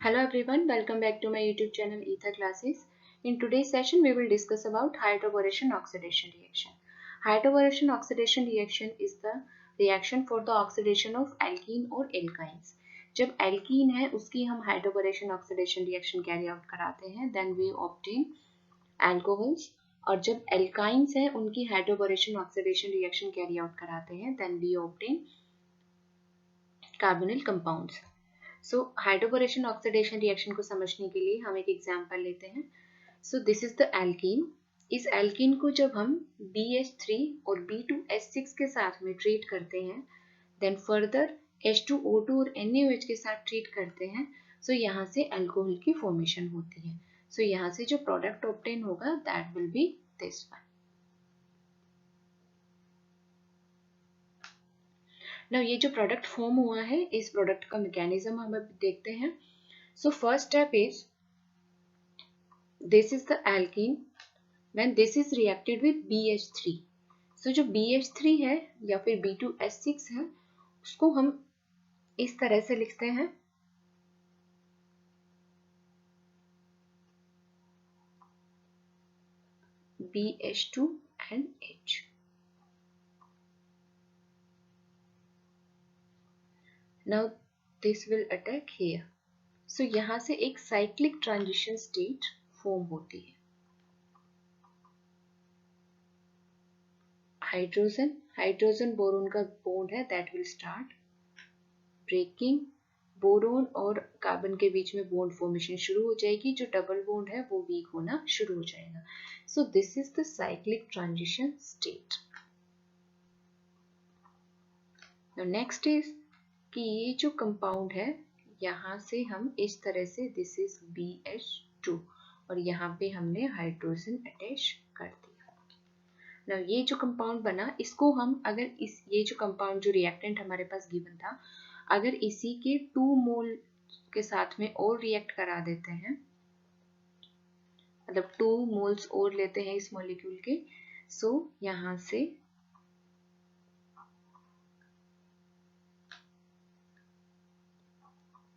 Hello everyone, welcome back to my YouTube channel Ether Classes. In today's session, we will discuss about hydroboration oxidation reaction. Hydroboration oxidation reaction is the reaction for the oxidation of alkene or alkynes. जब alkene है उसकी हम hydroboration oxidation reaction carry out कराते हैं, then we obtain alcohols. और जब alkynes है उनकी hydroboration oxidation reaction carry out कराते हैं, then we obtain carbonyl compounds. So hydroboration oxidation reaction को समझने के लिए हम एक एग्जांपल लेते हैं. सो दिस इज द एल्कीन. इस एल्कीन को जब हम BH3 और B2H6 के साथ में ट्रीट करते हैं, देन फर्दर H2O2 और NaOH के साथ ट्रीट करते हैं, सो यहाँ से अल्कोहल की फॉर्मेशन होती है. सो यहाँ से जो प्रोडक्ट ऑब्टेन होगा that will B this one. Now ये जो प्रोडक्ट फॉर्म हुआ है, इस प्रोडक्ट का मैकेनिज्म हम अब देखते हैं. So first step is this is the alkene when this is reacted with BH3. सो जो BH3 है या फिर B2H6 है, उसको हम इस तरह से लिखते हैं. BH2 and H. Now this will attack here. So यहाँ से एक cyclic transition state form होती है. हाइड्रोजन बोरोन का बॉन्ड है, that will start breaking. Boron और कार्बन के बीच में बॉन्ड फॉर्मेशन शुरू हो जाएगी. जो डबल बॉन्ड है वो वीक होना शुरू हो जाएगा. सो this is the cyclic transition state. Next is कि ये जो कंपाउंड है, यहाँ से हम इस तरह से दिस इज BH2 और यहाँ पे हमने हाइड्रोजन अटैच कर दिया. ना ये जो कंपाउंड बना, इसको हम अगर ये जो कंपाउंड जो रिएक्टेंट हमारे पास गिवन था, अगर इसी के 2 मोल के साथ में और रिएक्ट करा देते हैं, मतलब 2 मोल्स और लेते हैं इस मॉलिक्यूल के, सो यहाँ से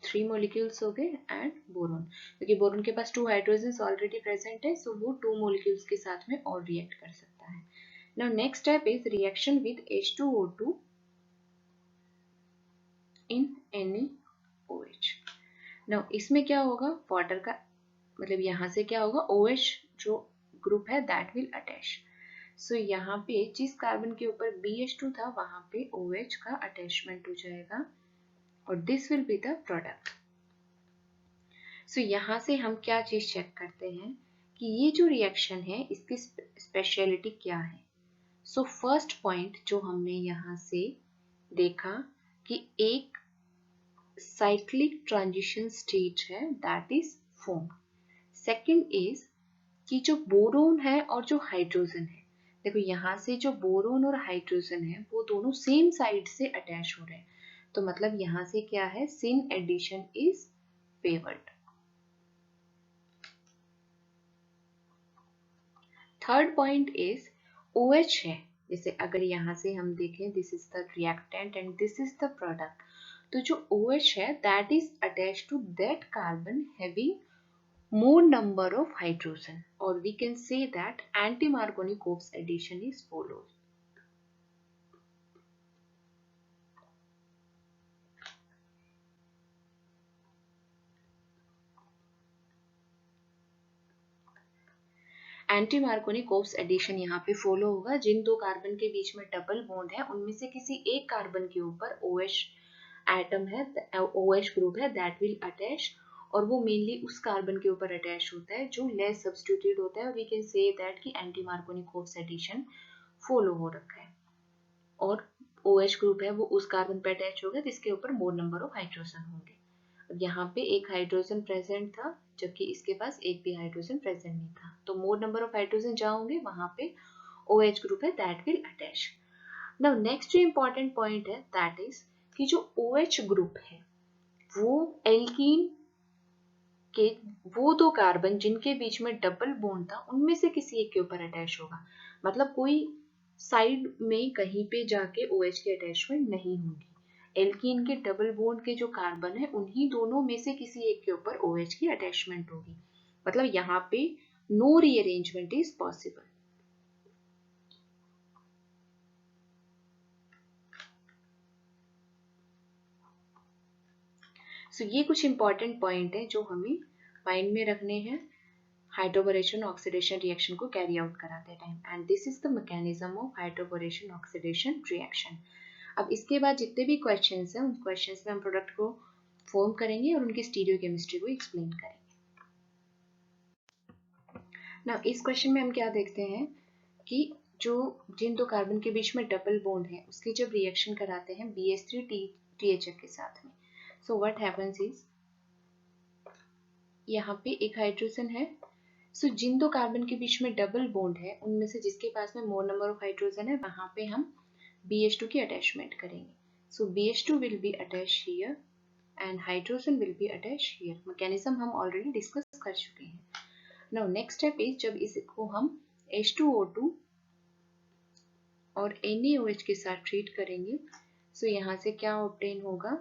थ्री मॉलिक्यूल्स हो गए एंड बोरोन, क्योंकि बोरोन के पास 2 हाइड्रोजन ऑलरेडी प्रेजेंट है, सो वो 2 मॉलिक्यूल्स के साथ में और रिएक्ट कर सकता है. Now next step is reaction with H2O2 in NaOH. Now इसमें क्या होगा, वाटर का मतलब यहाँ से क्या होगा, OH जो ग्रुप है दैट विल अटैच. सो यहाँ पे जिस कार्बन के ऊपर BH2 था वहां पे OH का अटैचमेंट हो जाएगा और this will be the product. So यहाँ से हम क्या चीज चेक करते हैं कि ये जो रिएक्शन है इसकी स्पेशलिटी क्या है. सो फर्स्ट पॉइंट जो हमने यहाँ से देखा कि एक साइक्लिक ट्रांजिशन स्टेट है that is form. Second is कि जो बोरोन है और जो हाइड्रोजन है, देखो यहाँ से जो बोरोन और हाइड्रोजन है वो दोनों सेम साइड से अटैच हो रहे हैं, तो मतलब यहाँ से क्या है, syn addition is favoured. Third point is OH है. जैसे अगर यहाँ से हम देखें, this is the reactant and this is the product, तो जो OH है that is attach to that carbon having more number of hydrogen, or we can say that anti-Markovnikov addition is follows. Anti Markovnikov's addition यहाँ पे follow होगा. जिन 2 carbon के बीच में double bond है उनमें से किसी एक कार्बन के ऊपर OH एटम है, OH ग्रुप है, दैट विल अटैच, और वो मेनली उस कार्बन के ऊपर अटैच होता है जो लेस सब्स्टिट्यूटेड होता है, और वी कैन से दैट कि एंटी-मार्कोनिकोव एडिशन फॉलो हो रखा है. और OH ग्रुप है वो उस कार्बन पे अटैच होगा जिसके ऊपर मोर नंबर ऑफ हाइड्रोजन होंगे. अब यहाँ पे एक हाइड्रोजन प्रेजेंट था जबकि इसके पास एक भी हाइड्रोजन प्रेजेंट नहीं था, तो मोर नंबर ऑफ हाइड्रोजन जहाँ होंगे वहां पे OH ग्रुप है that will attach. Now next जो इंपॉर्टेंट पॉइंट है दैट इज कि जो OH ग्रुप है वो एल्कीन के वो 2 कार्बन जिनके बीच में डबल बॉन्ड था उनमें से किसी एक के ऊपर अटैच होगा. मतलब कोई साइड में कहीं पे जाके OH की अटैचमेंट नहीं होगी. एल्कीन के डबल बॉन्ड के जो कार्बन है उन्हीं दोनों में से किसी एक के ऊपर OH की अटैचमेंट होगी, मतलब यहाँ पे नो रीअरेंजमेंट इज पॉसिबल। सो ये कुछ इंपॉर्टेंट पॉइंट है जो हमें माइंड में रखने हैं हाइड्रोबोरेशन ऑक्सीडेशन रिएक्शन को कैरी आउट कराते time, and this is the mechanism of hydroboration oxidation reaction. अब इसके बाद जितने भी क्वेश्चंस हैं उन क्वेश्चंस में हम प्रोडक्ट को फॉर्म करेंगे और उनकी स्टीरियोकेमिस्ट्री को एक्सप्लेन करेंगे। ना इस क्वेश्चन में हम क्या देखते हैं कि जो जिन दो कार्बन के बीच में डबल बॉन्ड है उसकी जब रिएक्शन कराते हैं BH3 THF के साथ में, सो व्हाट हैपेंस इज यहाँ पे एक हाइड्रोजन है। सो जिन दो कार्बन के बीच में डबल बॉन्ड है उनमें से जिसके पास में मोर नंबर ऑफ हाइड्रोजन है वहां पे हम BH2 की अटैचमेंट करेंगे। सो BH2 will be attach here and hydrogen will be attach here. Mechanism हम ऑलरेडी डिस्कस कर चुके हैं। नाउ नेक्स्ट स्टेप इज जब इसको हम H2O2 और NaOH के साथ ट्रीट करेंगे, सो यहाँ से क्या ऑब्टेन होगा,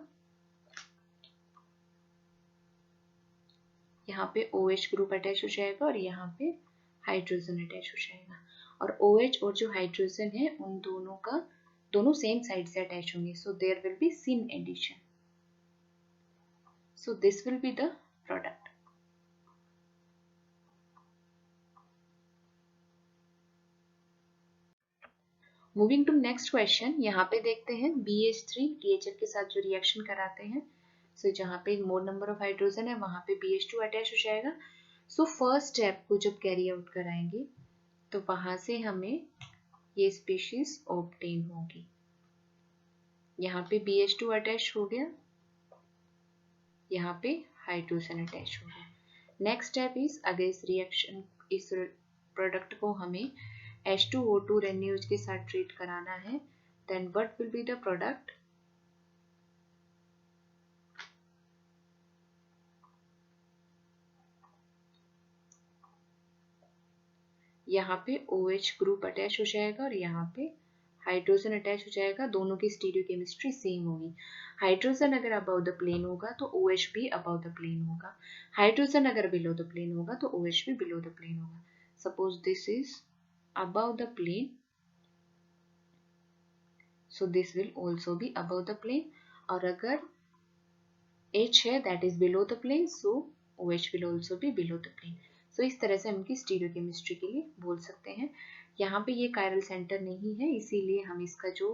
यहाँ पे OH ग्रुप अटैच हो जाएगा और यहाँ पे हाइड्रोजन अटैच हो जाएगा, और OH और जो हाइड्रोजन है उन दोनों सेम साइड से अटैच होंगे, so there will be syn addition. So this will be the product. Moving to next question, यहाँ पे देखते हैं BH3 THF के साथ जो रिएक्शन कराते हैं, सो जहाँ पे मोर नंबर ऑफ हाइड्रोजन है वहां पे BH2 अटैच हो जाएगा। सो फर्स्ट स्टेप को जब कैरी आउट कराएंगे तो वहां से हमें ये स्पीशीज ऑब्टेन होगी। यहाँ पे BH2 अटैच हो गया, यहाँ पे हाइड्रोजन अटैच हो गया। नेक्स्ट स्टेप इज अगर इस प्रोडक्ट को हमें H2O2 NaOH के साथ ट्रीट कराना है, then what will be the product, यहाँ पे OH ग्रुप अटैच हो जाएगा और यहाँ पे हाइड्रोजन अटैच हो जाएगा। दोनों की स्टीरियोकेमिस्ट्री सेम होगी। हाइड्रोजन अगर अबव द प्लेन होगा तो OH भी अबव द प्लेन होगा, हाइड्रोजन अगर बिलो द प्लेन होगा तो OH भी बिलो द प्लेन होगा। Suppose this is above the plane, so this will also be above the plane, और अगर H है that is below the plane, so OH will also be below the plane। so इस तरह से हम इनकी stereochemistry के लिए बोल सकते हैं। यहाँ पे ये कायरल सेंटर नहीं है इसीलिए हम इसका जो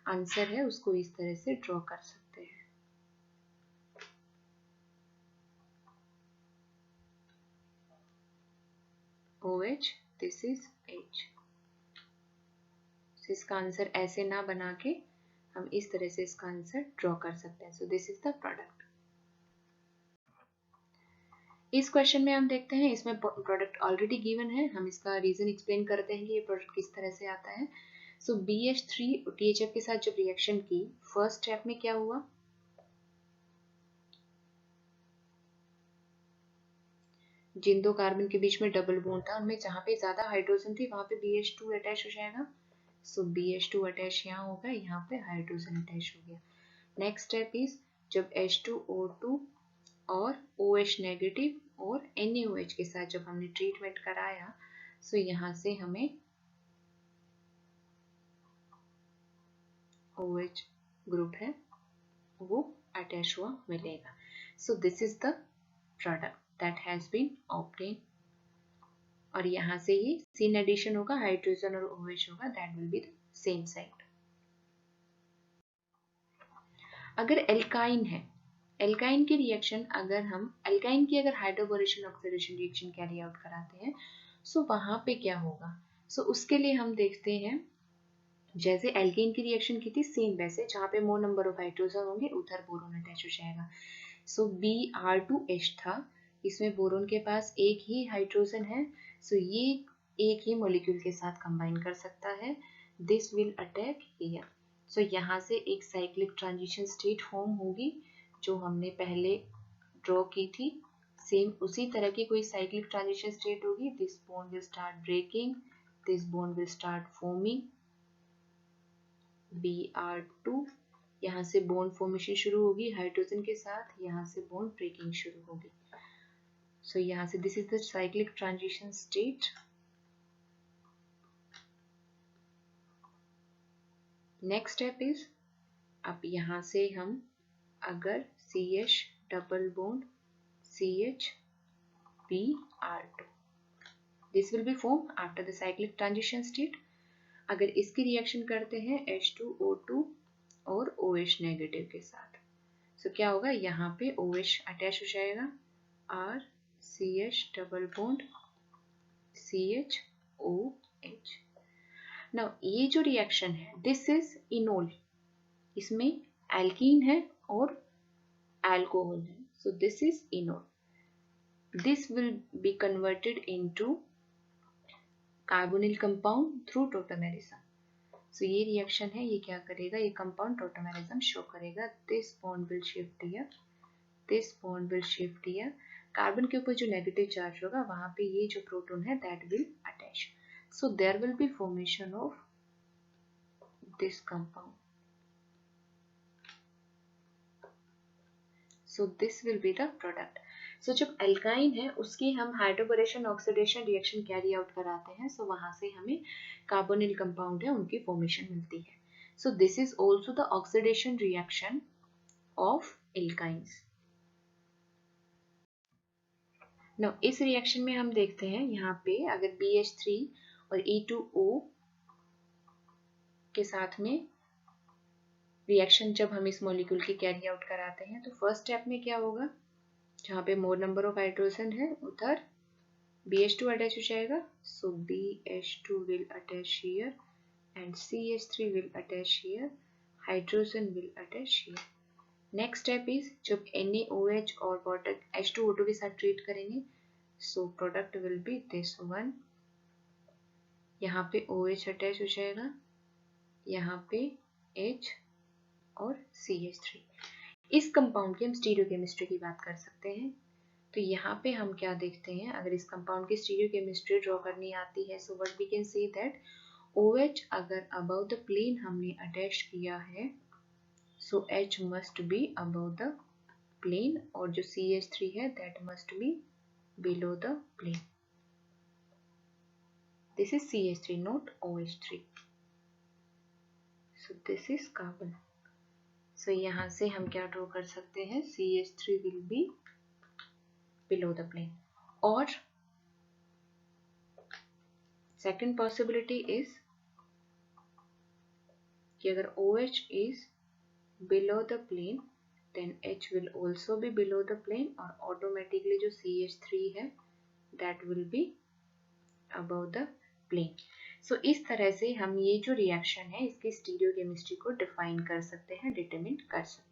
आंसर है उसको इस तरह से ड्रॉ कर सकते हैं। OH, this is H। इसका आंसर ऐसे ना बना के हम इस तरह से इसका आंसर ड्रॉ कर सकते हैं। सो दिस इज द प्रोडक्ट। इस क्वेश्चन में हम देखते हैं, इसमें प्रोडक्ट ऑलरेडी गिवन है, हम इसका रीजन एक्सप्लेन करते हैं कि ये प्रोडक्ट किस तरह से आता है। सो BH3 THF के साथ जब रिएक्शन की फर्स्ट स्टेप में क्या हुआ, जिन दो कार्बन के बीच में डबल बॉन्ड था उनमें जहां पे ज्यादा हाइड्रोजन थी वहां पे BH2 अटैच हो जाएगा। सो BH2 अटैच यहाँ होगा, यहाँ पे हाइड्रोजन अटैच हो गया। नेक्स्ट स्टेप इज जब H2O2 और OH नेगेटिव और NaOH के साथ जब हमने ट्रीटमेंट कराया, सो यहाँ से हमें OH ग्रुप है वो अटैच हुआ मिलेगा। So this is the product that has been obtain, और यहाँ से ही सिन एडिशन होगा, हाइड्रोजन और OH होगा, that will be the same side. अगर एल्काइन है, एल्काइन की रिएक्शन अगर हम एल्काइन की अगर hydroboration oxidation reaction carry out कराते हैं, सो वहां पे क्या होगा। सो उसके लिए हम देखते हैं जैसे एल्केन की रिएक्शन की थी सेम वैसे, जहाँ पे मोर नंबर ऑफ हाइड्रोजन होंगे उधर बोरोन अटैच हो जाएगा। सो Br2H था, इसमें बोरोन के पास एक ही हाइड्रोजन है, सो ये एक ही मॉलिक्यूल के साथ कंबाइन कर सकता है, दिस विल अटैक हियर। सो यहाँ से एक साइक्लिक ट्रांजिशन स्टेट फॉर्म होगी जो हमने पहले ड्रॉ की थी, सेम उसी तरह की कोई साइक्लिक ट्रांजिशन स्टेट होगी। This bond will start breaking, this bond will start forming, Br2 यहाँ से बॉन्ड फॉर्मेशन शुरू होगी हाइड्रोजन के साथ, यहाँ से बॉन्ड ब्रेकिंग शुरू होगी। सो यहाँ से this is the cyclic transition state. Next step is, अब यहाँ से हम अगर CH double bond CH Br2, this will B form after the cyclic transition state. अगर इसकी रिएक्शन करते हैं H2O2 और OH नेगेटिव के साथ, सो क्या होगा, यहाँ पे OH अटैच हो जाएगा, R CH double bond CHOH। Now ये जो रिएक्शन है दिस इज इनोल, इसमें एल्कीन है और अल्कोहल है, so this is enol. This will be converted into carbonyl compound through tautomerism. So ये रिएक्शन है, ये क्या करेगा, ये कंपाउंड टोटोमेरिज्म शो करेगा। This bond will shift here, this bond will shift here. Carbon के ऊपर जो नेगेटिव चार्ज होगा वहां पे ये जो प्रोटॉन है that will attach. So there will be formation of this compound. So this will be the product. So जब एल्काइन है उसकी हम hydroboration oxidation reaction carry out कराते हैं, सो वहां से हमें कार्बोनिल कंपाउंड है उनकी फॉर्मेशन मिलती है। So this is also the oxidation reaction of alkynes. Now इस रिएक्शन में हम देखते हैं यहाँ पे अगर BH3 और E2O के साथ में रिएक्शन जब हम इस मॉलिक्यूल की कैरी आउट कराते हैं, तो फर्स्ट स्टेप में क्या होगा, जहाँ पे मोर नंबर ऑफ हाइड्रोजन है उधर BH2 अटैच हो जाएगा, सो BH2 will attach here and CH3 will attach here, hydrogen will attach here. Next step is जब NaOH और वाटर H2O2 के साथ ट्रीट करेंगे, so product will be this one. यहाँ पे OH अटैच हो जाएगा, यहाँ पे H और CH3। इस कंपाउंड की हम स्टीरियोकेमिस्ट्री की बात कर सकते हैं। तो यहाँ पे हम क्या देखते हैं, अगर इस कंपाउंड की स्टीरियोकेमिस्ट्री ड्रॉ करनी आती है, so what we can say that OH अगर अबव द प्लेन हमने अटैच किया है, so H must be above the plane, और जो CH3 है that must be below the plane. This is CH3 not OH3। So this is carbon. So यहाँ से हम क्या ड्रॉ कर सकते हैं, CH3 will be below the plane. और सेकेंड पॉसिबिलिटी इज कि अगर OH is below the plane then H will also be below the plane, और automatically जो CH3 है that will be above the plane। सो इस तरह से हम ये जो रिएक्शन है इसकी स्टीरियोकेमिस्ट्री को डिफाइन कर सकते हैं, डिटरमिन कर सकते हैं।